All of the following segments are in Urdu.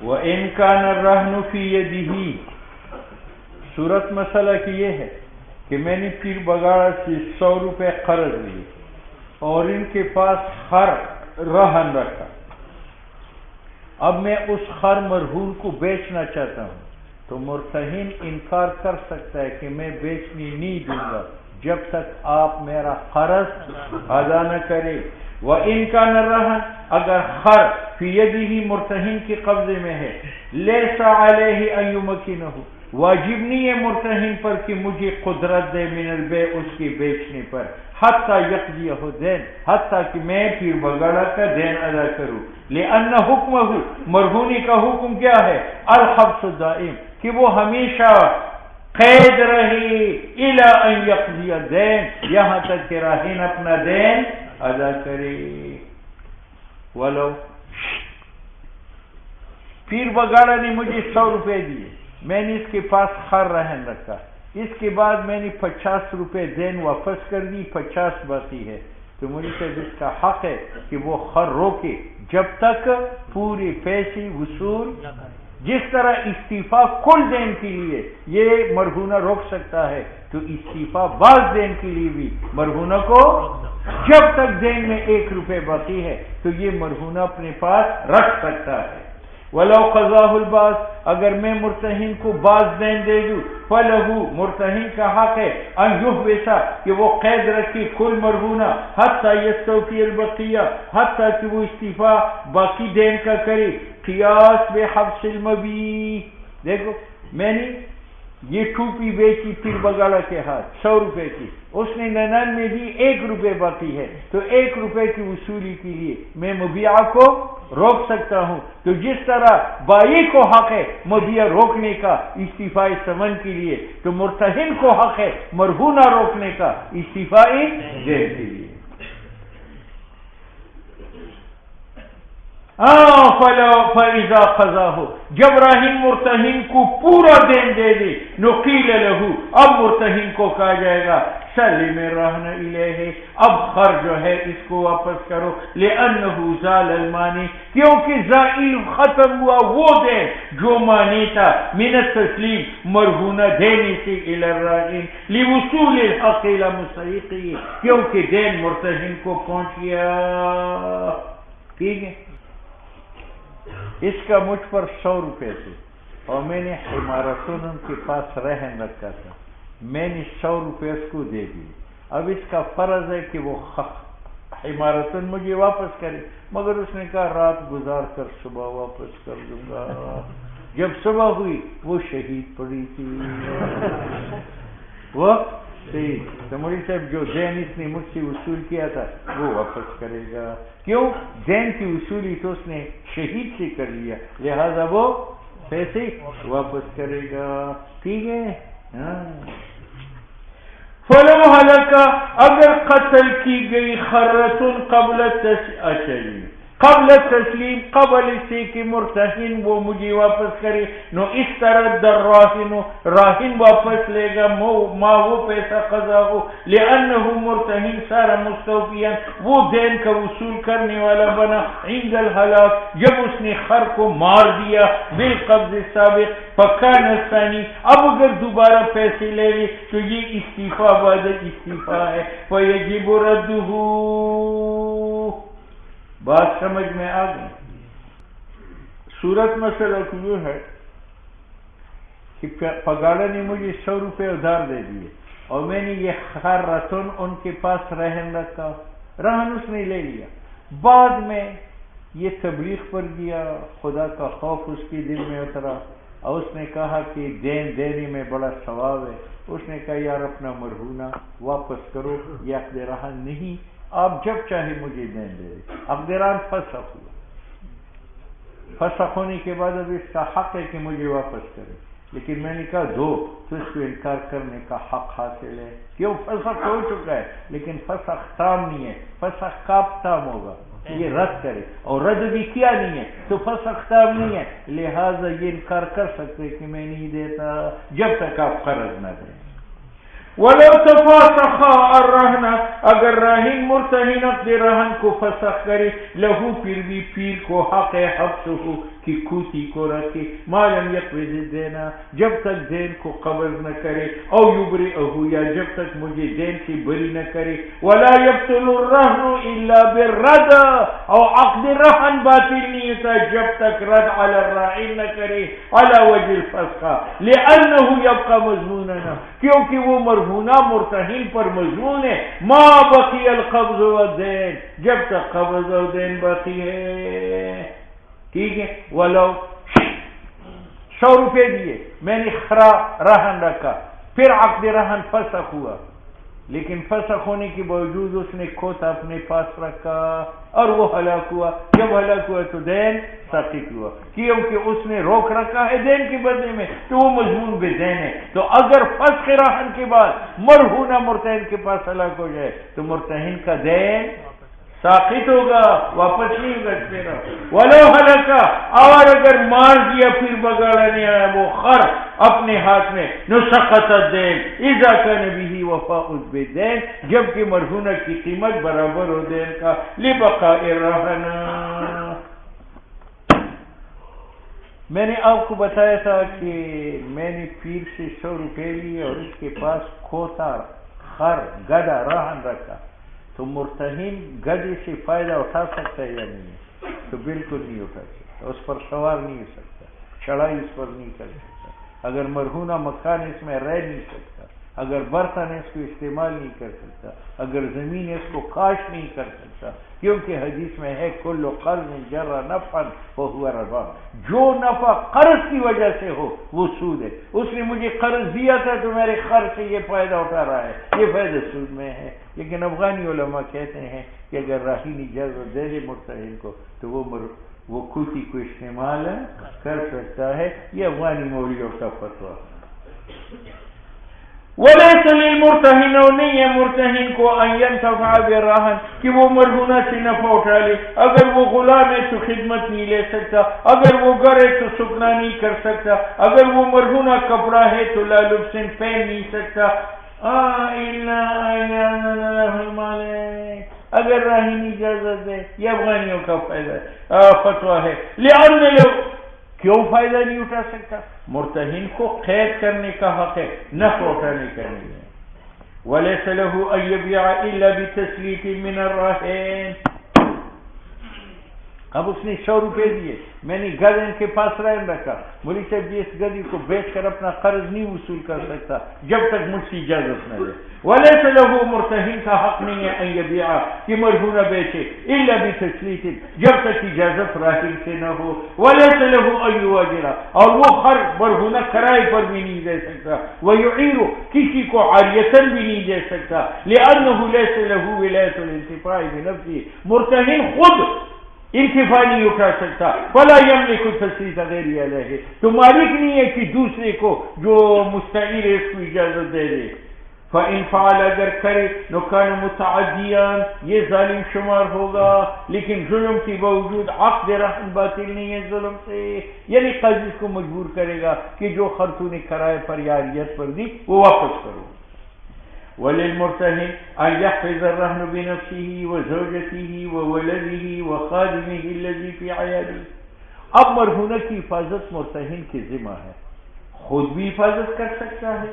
وَإِنْ كَانَ الرَّهْنُ فِي يَدِهِ، صورت مسئلہ کی یہ ہے کہ میں نے پیر بگاڑا سے 100 روپے قرض لیے اور ان کے پاس خر رہن رکھا. اب میں اس خر مرہون کو بیچنا چاہتا ہوں تو مرتہن انکار کر سکتا ہے کہ میں بیچنے نہیں دوں گا جب تک آپ میرا قرض ادا نہ کرے. وَإِنْ كَانَ الرَّهْنُ، اگر خر فی یدہ مرتہن کے قبضے میں ہے، لَيْسَ عَلَيْهِ أَن يُمْكِنَهُ، واجب نہیں ہے مرتہن پر کہ مجھے قدرت دے من البیع، اس کے بیچنے پر، حتیٰ یقضیہ دین، حتیٰ کہ میں پیر بگاڑا کا دین ادا کروں. لأن حکمہ، مرہونی کا حکم کیا ہے؟ الحبس الدائم، کہ وہ ہمیشہ قید رہے، الی ان یقضی دین، یہاں تک کہ راہن اپنا دین ادا کرے. ولو پیر بگاڑا نے مجھے 100 روپے دیے، میں نے اس کے پاس خر رہن رکھا، اس کے بعد میں نے 50 روپے دین واپس کر دی، 50 باقی ہے، تو مجھے اس کا حق ہے کہ وہ خر روکے جب تک پورے پیسے وصول. جس طرح استعفا کل دین کے لیے یہ مرہونہ روک سکتا ہے، تو استعفا بعض دین کے لیے بھی مرہونہ کو جب تک دین میں 1 روپے باقی ہے تو یہ مرہونہ اپنے پاس رکھ سکتا ہے. وَلَوْ قَضَاهُ الْبَعْضُ، اگر میں مرتہن کو بعض دین دے دوں، فَلَهُ، مرتہن کا حق ہے، ان یحبس، کہ وہ قید رکھی کل مرہونہ، حتی یستوفی البقیہ، حتی کہ وہ استعفا باقی دین کا کرے. قیاس بحبس المبیع، دیکھو میں نے یہ ٹوپی بیچی پیر بگاڑا کے ہاتھ 100 روپے کی، اس نے 99 دی، 1 روپے باقی ہے، تو 1 روپے کی وصولی کے لیے میں مبیع کو روک سکتا ہوں. تو جس طرح بائی کو حق ہے مبیع روکنے کا استعفاء ثمن کے لیے، تو مرتہن کو حق ہے مرہونہ روکنے کا استعفاء دین کے لیے. فَإِذَا قَضَاهُ، جب راہن مرتہن کو پورا دین دے دے، نُقِيلَ لَهُ، اب مرتہن کو کہا جائے گا سلم الرہن الیہ، اب خر جو ہے اس کو واپس کرو. لأنه زال المانی، کیونکہ زائل ختم ہوا وہ دین جو مانی تھا، من التسلیم، مرہونہ دینے سے، الی الراہن لوصول الحق الی مستحقہ، کیونکہ دین مرتہن کو پہنچ گیا. ٹھیک ہے، اس کا مجھ پر 100 روپے تھے اور میں نے حمارتن ان کے پاس رہن رکھا تھا، میں نے 100 روپے اس کو دے دی. اب اس کا فرض ہے کہ وہ حمارتن مجھے واپس کرے، مگر اس نے کہا رات گزار کر صبح واپس کر دوں گا. جب صبح ہوئی وہ شہید پڑی تھی. وہ صحیح تو مولوی صاحب جو دین اس نے مجھ سے وصول کیا تھا وہ واپس کرے گا. کیوں؟ دین کی وصولی تو اس نے شہید سے کر لیا، لہذا وہ پیسے واپس کرے گا. ٹھیک ہے. فلو ہلاکا، اگر قتل کی گئی خرتن قبل تسلیم، قبل سے کہ مرتہن وہ مجھے واپس کرے، نو اس طرح در راہن واپس لے گا ما وہ پیسہ قضا ہو، لأنه مرتہن سارا مستوفیا، وہ دین کا وصول کرنے والا بنا، عند الہلاک، جب اس نے خر کو مار دیا، بالقبض السابق، فکان الثانی، اب اگر دوبارہ پیسے لے لے تو یہ استعفا بعد استعفا ہے، فیجب ردہ. بات سمجھ میں آ گئی. صورت مسئلہ یہ ہے کہ پگاڑا نے مجھے 100 روپے ادھار دے دیے اور میں نے یہ خر رتن ان کے پاس رہن رکھا، رہن اس نے لے لیا. بعد میں یہ تبلیغ پر گیا، خدا کا خوف اس کے دل میں اترا اور اس نے کہا کہ دین دینے میں بڑا ثواب ہے. اس نے کہا یار اپنا مرہونہ واپس کرو، یہ عقد رہن نہیں، آپ جب چاہے مجھے دین دے دیں. عقد رہن فسخ ہوا، فسخ ہونے کے بعد اب اس کا حق ہے کہ مجھے واپس کرے، لیکن میں نے کہا دو تو اس کو انکار کرنے کا حق حاصل ہے. کیوں؟ فسخ ہو چکا ہے لیکن فسخ تام نہیں ہے، فسخ کب تام ہوگا؟ یہ رد کرے، اور رد بھی کیا نہیں ہے تو فسخ تام نہیں ہے، لہذا یہ انکار کر سکتے کہ میں نہیں دیتا جب تک آپ قرض نہ دیں. ولو تفاسخا الرہن، اگر راہن مرتہن عقد رہن کو فسخ کرے، لہو پھر بھی پیر کو حق ہے حبسہ کی کوتی کو رکھے، ما لم یقبض دینا، جب تک دین کو قبض نہ کرے، او یبرئہ، یا جب تک مجھے دین سے بری نہ کرے، ولا یبطل الرہن الا بالرد، او عقد رہن باطل نہیں ہوتا جب تک رد علی الراہن نہ کرے علی وجہ الفسخ، لأنہ یبقى مضمونا، کیونکہ وہ مرہونہ مرتہن پر مضمون ہے، ما بقی القبض والدین، جب تک قبض و دین باقی ہے، ٹھیک ہے۔ ولو 100 روپے دیے، میں نے خرا رہن رکھا، پھر عقد رہن فسخ ہوا، لیکن فسخ ہونے کے باوجود اس نے کھوتا اپنے پاس رکھا اور وہ ہلاک ہوا، جب ہلاک ہوا تو دین ساقط ہوا، کیونکہ اس نے روک رکھا ہے دین کے بدلے میں، تو وہ مضمون بے دین ہے۔ تو اگر فسخ رہن کے بعد مرہونہ مرتہن کے پاس ہلاک ہو جائے تو مرتہن کا دین ساقط ہوگا، واپس نہیں ہوگا تیرا۔ ولو ہلاکا، اور اگر مار دیا پھر بگاڑا نہیں آیا وہ خر اپنے ہاتھ میں، نسقط الدین اذا کان به وفاء بالدین، جبکہ مرہونہ کی قیمت برابر ہو دین کا، لبقاء الرہن۔ میں نے آپ کو بتایا تھا کہ میں نے پیر سے 100 روپے لیے اور اس کے پاس کھوتا خر گدھا رہن رکھا، تو مرتہن گدھے سے فائدہ اٹھا سکتا ہے یا نہیں؟ تو بالکل نہیں اٹھا سکتا، اس پر سوار نہیں ہو سکتا، چڑھائی اس پر نہیں کر سکتا، اگر مرہونہ مکان اس میں رہ نہیں سکتا، اگر برتن اس کو استعمال نہیں کر سکتا، اگر زمین اس کو کاشت نہیں کر سکتا، کیونکہ حدیث میں ہے کل قرض جر نفعا فہو ربا، جو نفع قرض کی وجہ سے ہو وہ سود ہے۔ اس نے مجھے قرض دیا تھا تو میرے قرض سے یہ فائدہ اٹھا رہا ہے، یہ فائدہ سود میں ہے۔ لیکن افغانی علماء کہتے ہیں کہ اگر راہین اجازت دے دے مرتہن کو تو وہ کوتی کو استعمال کر سکتا ہے، یہ افغانی مولویوں کا فتویٰ۔ وَلَيْسَ لِلْمُرْتَهِنَ، نہیں ہے مرتہن کو ان ينتفع بالرہن کہ وہ مرہونہ سے نفع اٹھا لے، اگر وہ غلام ہے تو خدمت نہیں لے سکتا، اگر وہ گھر ہے تو سکنا نہیں کر سکتا، اگر وہ مرہونہ کپڑا ہے تو لا لبسن پہن نہیں سکتا، اگر راہین اجازت دے، یہ افغانیوں کا فائدہ فتویٰ ہے۔ لأن لو، کیوں فائدہ نہیں اٹھا سکتا؟ مرتہن کو قید کرنے کا حق ہے، نفع اٹھانے کا نہیں ہے۔ وَلَيْسَ لَهُ أَن يَبِيعَ إِلَّا بِتَسْلِيطٍ مِّنَ الرَّهِينِ، اب اس نے 100 روپے دیے، میں نے گدھے کے پاس رہن رکھا، مولوی صاحب جی اس گدھے کو بیچ کر اپنا قرض نہیں وصول کر سکتا جب تک مجھ سے اجازت نہ لے۔ وَلَيْسَ لَهُ، مرتہن کا حق نہیں ہے ان یبیع کہ مرہونہ بیچے، الا بتسلیط، جب تک اجازت راہن سے نہ ہو۔ وَلَيْسَ لَهُ ان یؤجر، اور وہ خر مرہونہ کرائے پر بھی نہیں دے سکتا، وَيُعِيرُ، کسی کو عاریۃً بھی نہیں دے سکتا، لأنه ليس له ولایۃ الانتفاع بنفسه، مرتہن خود انتفاع نہیں اٹھا سکتا، فلا یملک التسلیط غیر علیہ، تو مالک نہیں ہے کہ دوسرے کو جو مستعیر ہے اس کو اجازت دے دے۔ فَإِنْ فَعَلَ، اگر کرے، نُكَانَ مُتَعَدِّيًا، یہ ظالم شمار ہوگا، لیکن ظلم کے باوجود عقد رہن باطل نہیں ہے ظلم سے، یعنی قاضی کو مجبور کرے گا کہ جو خرچ نے کرائے پر یا عاریت پر دی وہ واپس کرو۔ وَلِلْمُرْتَهِنِ أَنْ يَحْفِظَ الرَّهْنُ بِنَفْسِهِ وَزَوْجَتِهِ وَوَلَدِهِ وَخَادِمِهِ الَّذِي فِي عَيَالِهِ، اب مرہونہ کی حفاظت مرتہن کی ذمہ ہے، خود بھی حفاظت کر سکتا ہے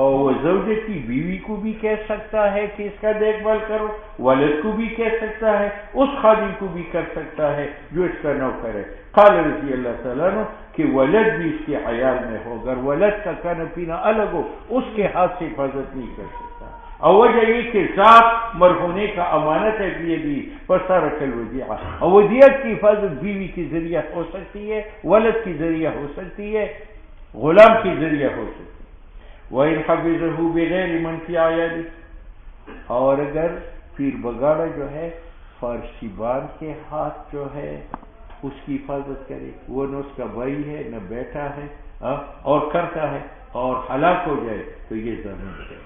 اور وہ زوجہ کی بیوی کو بھی کہہ سکتا ہے کہ اس کا دیکھ بھال کرو، ولد کو بھی کہہ سکتا ہے، اس خادم کو بھی کر سکتا ہے جو اس کا نوکر ہے۔ قال رضی اللہ تعالیٰ عنہ کہ ولد بھی اس کے عیال میں ہو، اگر ولد کا کھانا پینا الگ ہو اس کے ہاتھ سے حفاظت نہیں کر سکتا، اور وجہ یہ کہ ذات مرہونے کا امانت ہے بیدی فصارت الودیعہ، اور ودیعت کی حفاظت بیوی کے ذریعہ ہو سکتی ہے، ولد کے ذریعہ ہو سکتی ہے، غلام کے ذریعہ ہو سکتی ہے۔ وَإِنْ حَفِظَهُ بِغَيْرِ مَنْ فِي عَيَالِهِ، اور اگر پیر بگاڑا جو ہے فارسی بان کے ہاتھ جو ہے اس کی حفاظت کرے، وہ نہ اس کا بھائی ہے نہ بیٹا ہے اور کرتا ہے اور ہلاک ہو جائے تو یہ ضرور ہے۔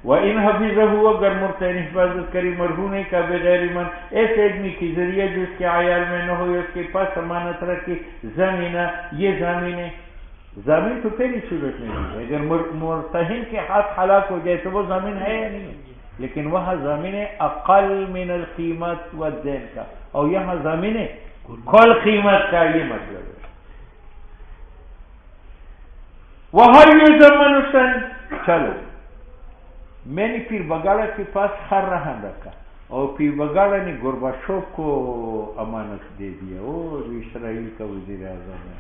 وَإِنْ حَفِظَهُ، اگر مرتہن حفاظت کری مرہونے کا بغیر من، ایسے آدمی کے ذریعہ جو اس کے عیال میں نہ ہو، اس کے پاس امانت رکھے، زمینہ، یہ زمینیں ضامن تو پہلی صورت میں نہیں ہے. اگر مرتہن کے ہاتھ ہلاک ہو جائے تو وہ ضامن ہے یا نہیں ہے؟ لیکن وہاں ضامن ہے اقل من القیمت والدین کا، اور یہاں ضامن ہے کل قیمت کا. یہ مطلب ہے. وَهَلْ يُزَمَّنُ الثَّانِي. چلو میں نے پیر بگاڑا کے پاس خر رہن رکھا اور پیر بگاڑا نے گورباچوف کو امانت دے دیا. وہ اسرائیل کا وزیر اعظم ہے،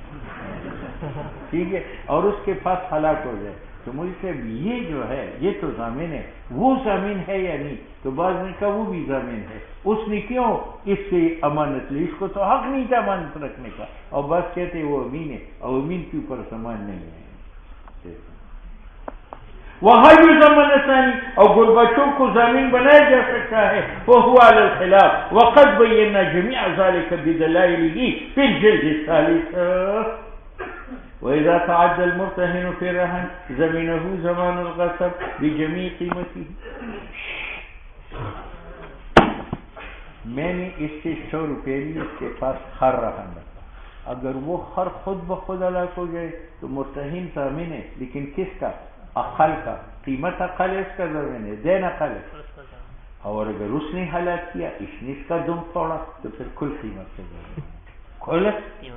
ٹھیک ہے، اور اس کے پاس ہلاک ہو جائے تو مجھ سے یہ جو ہے یہ تو ضامن ہے، وہ ضامن ہے یا نہیں؟ تو بعض نے کہا وہ بھی ضامن ہے. اس نے کیوں اس سے امانت لی؟ اس کو تو حق نہیں تھا امانت رکھنے کا. اور بعض کہتے وہ امین ہے اور امین کے اوپر سامان نہیں ہے. وَهَلْ يُزَمَّنُ الثَّانِي. اور گورباچوف کو ضامن بنایا جا سکتا ہے. وَهُوَ عَلَى الْخِلَافِ وَقَدْ بَيَّنَّا جَمِيعَ ذَلِكَ بِدَلَائِلِهِ فِي الْجِلْدِ الثَّالِثِ. وإذا تعدى المرتهن في الرهن زمنه زمان الغصب بجميع قيمته. میں نے اس سے 100 روپے لی، اس کے پاس خر رہن رکھا. اگر وہ خر خود بخود ہلاک ہو جائے تو مرتہن ضامن ہے، لیکن کس کا؟ اقل کا. قیمت اقل ہے، اس کا ضامن ہے، دین اقل ہے. اور اگر اس نے ہلاک کیا، اس نے اس کا دم توڑا تو پھر کل قیمت کا ضامن ہے، کل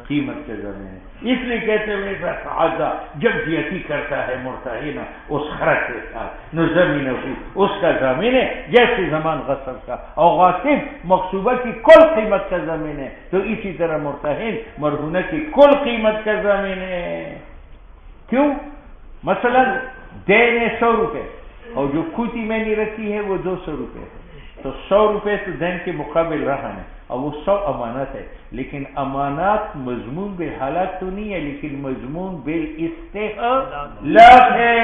قیمت کے ضامن ہے. اس لیے کہتے ہوئے تعدیٰ جب زیادتی کرتا ہے مرتہن اس خرچ کے ساتھ نظمینہ اس کا ضامن ہے جیسے زمان غصب کا، اور غاصب مقصوبہ کی کل قیمت کا ضامن ہے. تو اسی طرح مرتہن مرہونہ کی کل قیمت کا ضامن ہے. کیوں؟ مثلا دین ہے 100 روپے اور جو کوٹی میں نے رکھی ہے وہ 200 روپے ہے، تو 100 روپے تو دین کے مقابل رہا ہے اور وہ 100 امانت ہے. لیکن امانات مضمون بالحالات تو نہیں ہے، لیکن مضمون بالاستحلال ہے.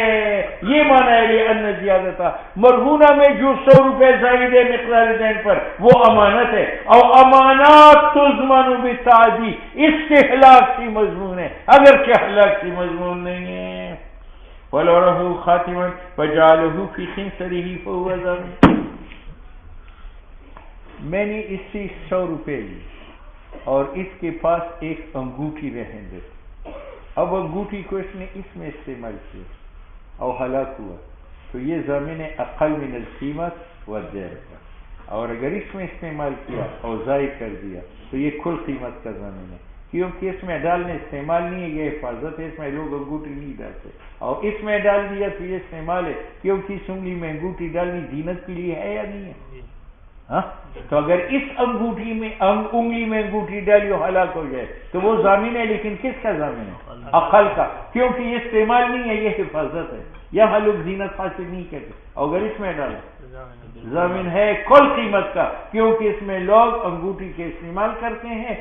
یہ معنی ہے لأن زیادتہ مرہونہ میں جو 100 روپے زائد ہے مقدار دین پر وہ امانت ہے، اور امانات تضمن بالتعدی استحلال سی مضمون ہے، اگر کہ ہلاک سی مضمون نہیں ہے. وَلَوْ رَهُ خَاتِمًا فَجَعَلَهُ فِي خِنْصَرِهِ فَهُوَ ضَامِنٌ. میں نے اس سے 100 روپے لی اور اس کے پاس ایک انگوٹھی رہن دی. اب انگوٹھی کو اس نے اس میں استعمال کیا اور ہلاک ہوا تو یہ ضامن اقل من القیمت والدین کا. اور اگر اس میں استعمال کیا اور ضائع کر دیا تو یہ کل قیمت کا ضامن ہے، کیونکہ اس میں ڈالنے استعمال نہیں ہے، یہ حفاظت ہے، اس میں لوگ انگوٹھی نہیں ڈالتے. اور اس میں ڈال دیا تو یہ استعمال ہے، کیونکہ اس انگلی میں انگوٹھی ڈالنی زینت کے لیے ہے یا نہیں ہے؟ ہاں، تو اگر اس انگوٹھی میں انگلی میں انگوٹھی ڈالی اور ہلاک ہو جائے تو وہ ضامن ہے، لیکن کس کا ضامن ہے؟ عقل کا، کیونکہ یہ استعمال نہیں ہے، یہ حفاظت ہے، یہاں لوگ زینت حاصل نہیں کرتے. اور اگر اس میں ڈالو ضامن ہے کل قیمت کا، کیونکہ اس میں لوگ انگوٹھی کے استعمال کرتے ہیں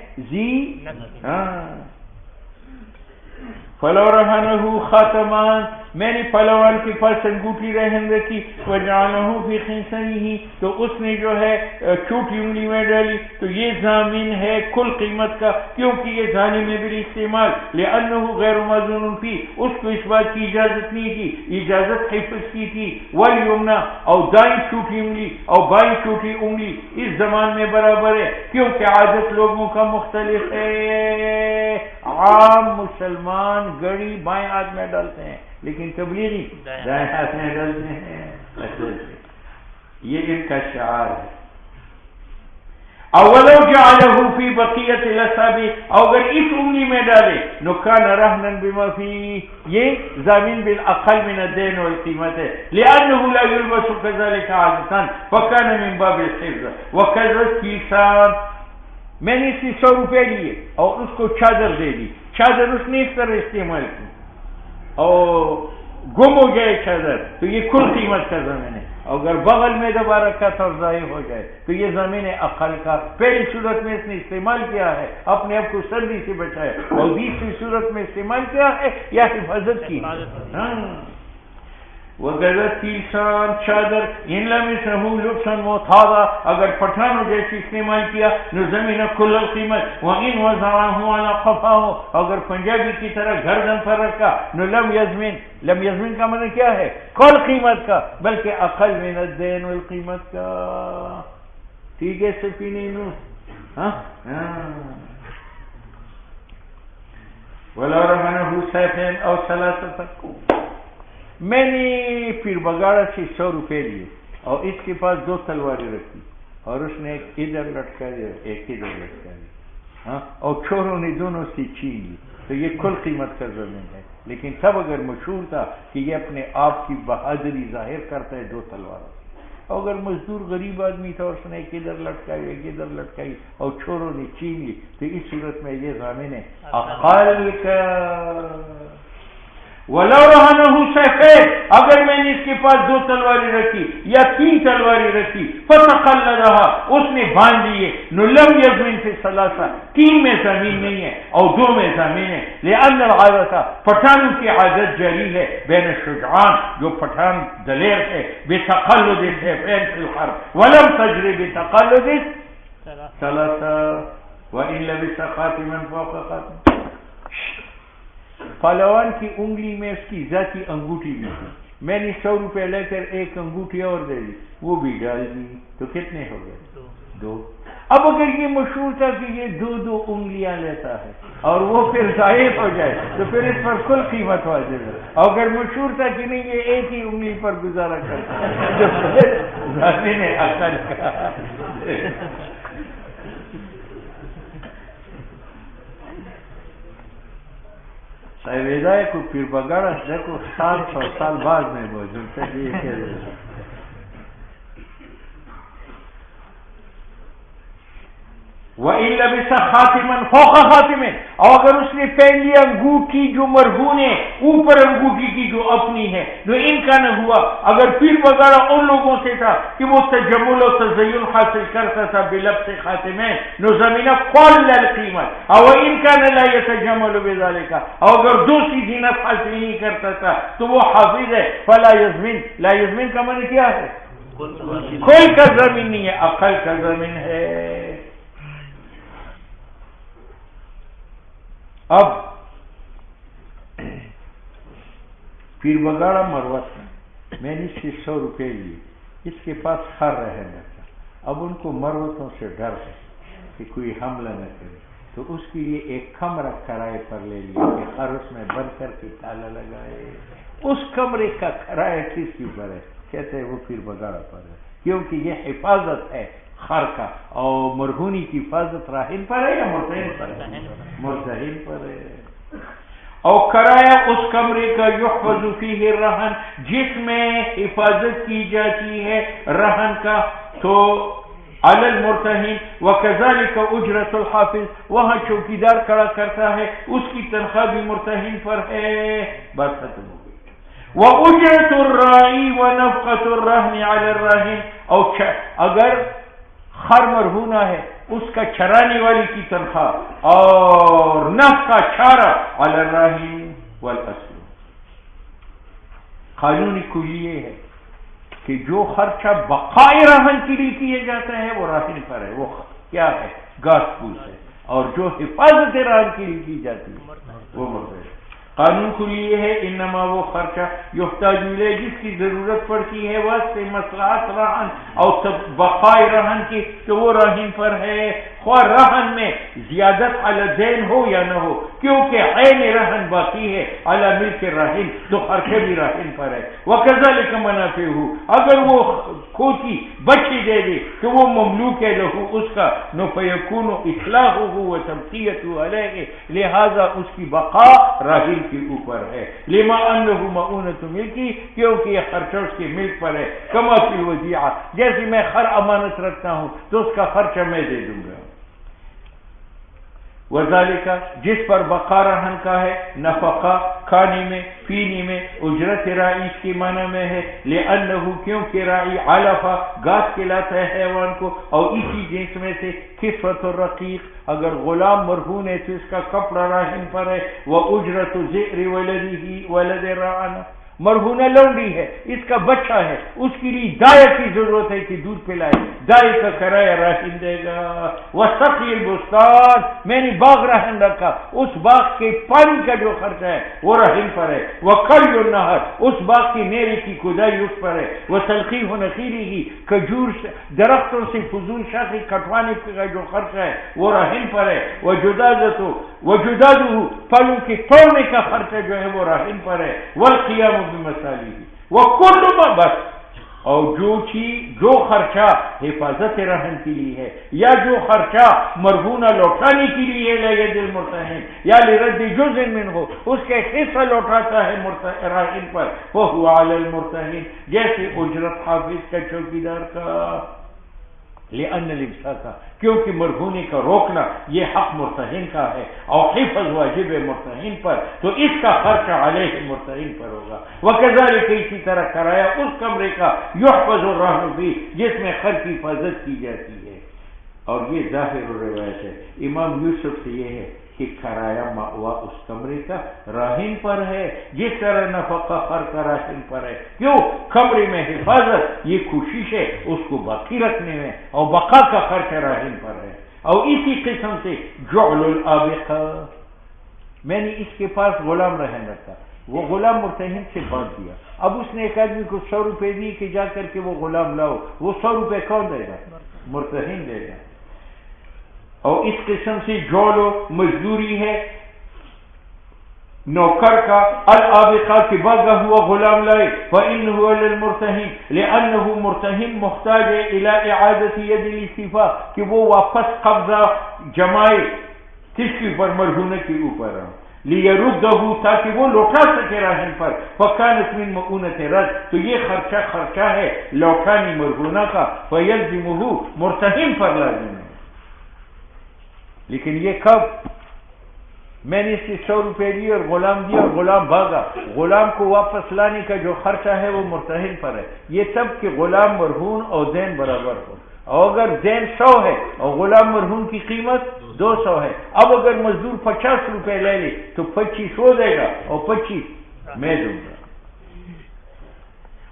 فلو رہنہو خاتمان. میں نے پلوان کے پاس انگوٹھی رہن رکھی، وجعلہو فی خنصرہ، تو اس نے جو ہے چھوٹی انگلی میں ڈالی تو یہ ضامن ہے کل قیمت کا، کیونکہ یہ ظالم بالاستعمال، لأنہ غیر مأذون فی، اس کو اس بات کی اجازت نہیں تھی، اجازت حفظ کی تھی. والیمنی، اور دائیں چھوٹی انگلی اور بائیں چھوٹی انگلی اس زمان میں برابر ہے، کیونکہ عادت لوگوں کا مختلف ہے. عام مسلمان گڑی بائیں ہاتھ میں ڈالتے ہیں، لیکن تبلیغی دائیں ہاتھ میں ڈالتے ہیں. یہ ان کا شعار ہے. اولو جعلہ فی بقیت الاصابع، اگر اس انگلی میں ڈالے نکان رہنا بما فی، یہ ضامن بالاقل من الدین والقیمت ہے، لأنه لا يلبس كذلك عادة فكان من باب الحفظ وكذا الكيسان. میں نے اسی 100 روپے لیے اور اس کو چادر دے دی، چادر اس نے اس طرح استعمال کی اور گم ہو جائے چادر تو یہ کل قیمت کا ضامن ہے. اگر بغل میں دوبارہ کت اور ضائع ہو جائے تو یہ ضامن ہے عقل کا. پہلی صورت میں اس نے استعمال کیا ہے اپنے آپ کو سردی سے بچایا، اور دوسری صورت میں استعمال کیا ہے یا حفاظت کی. وغیرت کیسان چادر ان لمسہ لبسا معتادا، اگر پٹھانوں جیسے استعمال کیا نظمین کل القیمت، وان وضعہ علی قفاہ، اگر پنجابی کی طرح گردن پر رکھا نو لم یزمن. لم یزمن کا معنی کیا ہے؟ کل قیمت کا، بلکہ اقل من الدین والقیمت کا. ٹھیک ہے سفینی نو. وَلَوْ رَهَنَهُ سَيْفًا أَوْ ثَلَاثَةً. میں نے پیر بگاڑا سے 100 روپے لیے اور اس کے پاس 2 تلواریں رکھی اور اس نے ایک ادھر لٹکا دی اور ایک ادھر لٹکا دی، ہاں، اور چوروں نے دونوں سے چھین لی، تو یہ کل قیمت کا زمین ہے. لیکن تب اگر مشہور تھا کہ یہ اپنے آپ کی بہادری ظاہر کرتا ہے 2 تلواروں، اور اگر مزدور غریب آدمی تھا اور اس نے ایک ادھر لٹکائی ایک ادھر لٹکائی اور چوروں نے چھین لی، تو اس صورت میں یہ ضامن ہے اقل کا. وَلَوْ رَهَنَهُ سَيْفَيْنِ، اگر میں نے اس کے پاس 2 تلواریں رکھی یا 3 تلواریں رکھی، فَتَقَلَّدَهَا، اس نے باندھ لیے، لَمْ يَزْمِنْ فِي الثَّلَاثَةِ، 3 میں زمین نہیں ہے اور 2 میں زمین ہے. لِأَنَّ الْعَادَةَ، پٹھانوں کی عادت جاری ہے، بین الشجعان، جو پٹھان دلیر ہے، بِتَقَلُّدِ السَّيْفَيْنِ فِي الْحَرْبِ وَلَمْ تَجْرِ بِتَقَلُّدِ الثَّلَاثَةِ وَإِنْ لَبِسَ خَاتِمًا فَوْقَ خَاتِمٍ. پہلوان کی انگلی میں اس کی ذاتی انگوٹھی بھی تھی، میں نے 100 روپے لے کر ایک انگوٹھی اور دے دی، وہ بھی ڈال دی، تو کتنے ہو گئے؟ 2. اب اگر یہ مشہور تھا کہ یہ 2 انگلیاں لیتا ہے اور وہ پھر ضائع ہو جائے تو پھر اس پر کل قیمت واجب ہے، اور اگر مشہور تھا کہ نہیں یہ ایک ہی انگلی پر گزارا کرتا ہے تو پھر ضامن عقل کا. صاحب کو پیر بگاڑا دیکھو 700 سال بعد میں موجود ہے. وَإِن لَبِسَ خَاتِمًا فَوْقَ خَاتِمٍ، اور اگر اس نے پہن لیا انگوٹھی جو مرہون ہے اوپر انگوٹھی کی جو اپنی ہے، جو ان کا نہ ہوا. اگر پیر بگاڑا ان لوگوں سے تھا کہ وہ تجمل و تزین حاصل کرتا تھا بلبس خاتمین، نو زمینہ قل القیمت، اور ان کا نہ لا یتجمل بذالک، اور اگر دوسری زینت حاصل نہیں کرتا تھا تو وہ حافظ ہے. فلا یزمن، لا یزمن کا معنی کیا ہے؟ کوئی کا زمین نہیں ہے، عقل کا زمین ہے. اب پیر بگاڑا مروت میں نے اس سے 100 روپے لیے، اس کے پاس خر رہنے لگا. اب ان کو مروتوں سے ڈر ہے کہ کوئی حملہ نہ کرے، تو اس کے لیے ایک کمرہ کرائے پر لے لیا کہ خر اس میں بند کر کے تالا لگائے. اس کمرے کا کرایہ کس کے پر ہے؟ کہتے ہیں وہ پیر بگاڑا پر ہے، کیونکہ یہ حفاظت ہے خر کا، اور مرہونی کی حفاظت راہن پر ہے یا مرتہن پر ہے؟ مرتہن پر ہے. اور کرایہ اس کمرے کا یحفظ فیہ الرہن، جس میں حفاظت کی جاتی ہے رہن کا، تو علی المرتہن. وکذالک اجرت الحافظ، وہاں چوکیدار کھڑا کرتا ہے اس کی تنخواہ بھی مرتہن پر ہے. بات ختم ہو گئی. واجرت الراعی ونفقۃ الرہن علی الراہن، اور اگر خر مرہونہ ہے اس کا چرانے والی کی تنخواہ اور نفقہ چارہ علی الراہن والاصل. قانون کلی یہ ہے کہ جو خرچہ بقائے رہن کے لیے کیے جاتا ہے وہ راہن پر ہے، وہ کیا ہے؟ گھاس پھوس ہے، اور جو حفاظت رہن کے لیے کی جاتی ہے وہ مرتہن ہے. قانون کلی یہ ہے انما وہ خرچہ یحتاج الیہ، جس کی ضرورت پڑتی ہے واسطے مصلحت رہن اور بقائے رہن کی، تو وہ رہن پر ہے، خواہ رہن میں زیادت علی دین ہو یا نہ ہو، کیونکہ عین رہن باقی ہے علی ملک رہن، تو خرچہ بھی رہن پر ہے. وکذالک منافعہ، اگر وہ کھوتی بچی دے دے تو وہ مملوک ہے لہو اس کا، نو فیکون اصلاحہ و تبقیتہ علیہ، لہذا اس کی بقا راہن کے اوپر ہے. لما انہ مؤونۃ ملکی، کیونکہ یہ خرچہ اس کے ملک پر ہے. کما فی الودیعہ، جیسے میں خر امانت رکھتا ہوں تو اس کا خرچہ میں دے دوں گا. وذالک، جس پر بقا رہن کا ہے، نفقہ کھانے میں پینے میں، اجرت راعی اس کے معنی میں ہے. لأنہ، کیونکہ راعی علفہ گھاس کھلاتا ہے حیوان کو، اور اسی جنس میں سے کسوۃ الرقیق، اگر غلام مرہون ہے تو اس کا کپڑا راہن پر ہے. واجرت ذکر ولدہ ولد الرعن، مرہونہ لونڈی ہے، اس کا بچہ ہے، اس کے لیے دائے کی ضرورت ہے کہ دودھ پلائے، دائے کا کرایہ راہن دے گا۔ وسقی البستان، میں نے باغ راہن رکھا، اس باغ کے پانی کا جو خرچہ ہے وہ راہن پر ہے۔ وقری النہر، اس باغ کی نیرے کی کھدائی اس پر ہے۔ وتلقیح نخیلہ، کھجور درختوں سے فضول شاخیں کٹوانے کا جو خرچہ ہے وہ راہن پر ہے۔ وجدادہ، پھلوں کے توڑنے کا خرچہ جو ہے وہ راہن پر ہے۔ والقیام بمصالحہ، وکل ما، بس، اور جو خرچہ حفاظت رہن کے لیے ہے یا جو خرچہ مرہونہ لوٹانے کے لیے ہے لید المرتہن یا لرد جزء منہ، اس کا ایک حصہ لوٹاتا ہے راہن پر، فہو علی المرتہن، جیسے اجرت حافظ کا چوکیدار کا۔ لأن الامساک، کیونکہ مرہونے کا روکنا یہ حق مرتہن کا ہے اور حفظ واجب ہے مرتہن پر، تو اس کا خرچہ علیہ مرتہن پر ہوگا۔ وکذالک، اسی طرح کرایہ اس کمرے کا یحفظ الرہن فیہ، جس میں خر کی حفاظت کی جاتی ہے۔ اور یہ ظاہر روایت ہے امام یوسف سے یہ ہے کہ کرایہ مأوا اس کمرے کا راہن پر ہے، جس طرح نفقہ خر کا راہن پر ہے۔ کیوں؟ کمرے میں حفاظت یہ کوشش ہے اس کو باقی رکھنے میں، اور بقا کا خرچہ راہن پر ہے۔ اور اسی قسم سے جعل الآبقہ، میں نے اس کے پاس غلام رہن رکھا، وہ غلام مرتہن سے باندھ دیا، اب اس نے ایک آدمی کو 100 روپے دی کہ جا کر کے وہ غلام لاؤ، وہ 100 روپے کون دے گا؟ مرتہن دے گا۔ اور اس قسم سے جولو مزدوری ہے نوکر کا، الآبقہ کی باغہ ہوا غلام لائے، فإنه للمرتہن، لأنه مرتہن محتاج ہے إلى إعادة يد الاستیفاء، کہ وہ واپس قبضہ جمائے کس کے اوپر؟ مرہونہ کے اوپر، لیردہ، تاکہ وہ لوٹا سکے راہن پر، فکانت من مؤونۃ رد، تو یہ خرچہ ہے لوٹانی مرہونہ کا، فیلزمہ، مرتہن پر لازم ہے۔ لیکن یہ کب؟ میں نے اس سے 100 روپے دیے اور غلام دیا اور غلام بھاگا، غلام کو واپس لانے کا جو خرچہ ہے وہ مرتہن پر ہے۔ یہ تب کہ غلام مرہون اور دین برابر ہو، اور اگر دین 100 ہے اور غلام مرہون کی قیمت 200 ہے، اب اگر مزدور 50 روپے لے لے تو 25 ہو دے گا اور 25 میں دوں گا۔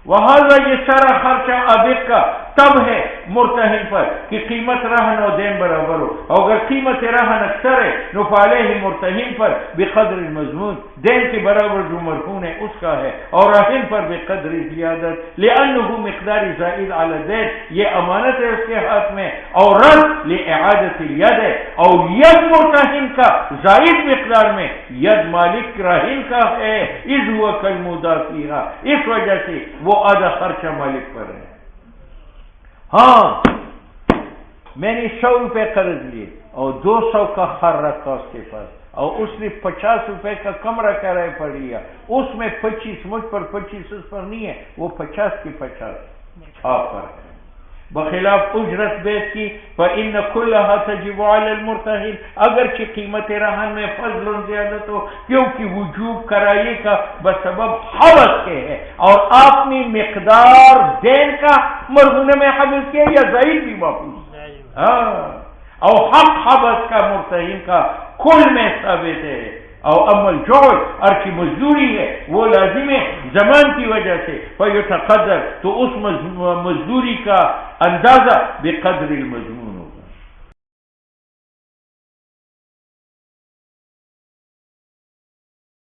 وہذا، یہ سارا خرچہ آبق کا تب ہے مرتہن پر کہ قیمت رہن اور دین برابر ہو، اور اگر قیمت رہن اکثر ہے نو فعلیہ مرتہن پر بقدر المضمون، دین کے برابر جو مرہون ہے اس کا ہے، اور رہن پر بقدر زیادت، لأنہ مقدار زائد علی الدین، یہ امانت ہے اس کے ہاتھ میں، اور رد لإعادت الید ہے، اور ید مرتہن کا زائد مقدار میں، ید مالک رہن کا ہے، اذ ہوا کالمودع فیہا، اس وجہ سے وہ آدھا خرچہ مالک پر ہے۔ ہاں، میں نے 100 روپے قرض لیے اور 200 کا خر رکھا اس کے پاس، اور اس نے 50 روپے کا کمرہ کرایہ پر لیا، اس میں 25 مجھ پر 25 اس پر نہیں ہے، وہ 50 کی 50 آپ پر ہے، بخلاف اجرت بیت کی، فإن كلها تجب على المرتہن، اگرچہ قیمت رہن میں فضل زیادت ہو، کیونکہ وجوب کرائے کا بسبب حوض کے ہے، اور آپ نے مقدار دین کا مرہونہ میں حبس کیا یا زائد بھی محفوظ، اور حق حبس کا مرتہن کا کل میں ثابت ہے، اور عمل جوڑ اور کی مزدوری ہے وہ لازم ہے زمان کی وجہ سے، فیتقدر، تو اس مزدوری کا اندازہ بقدر المضمون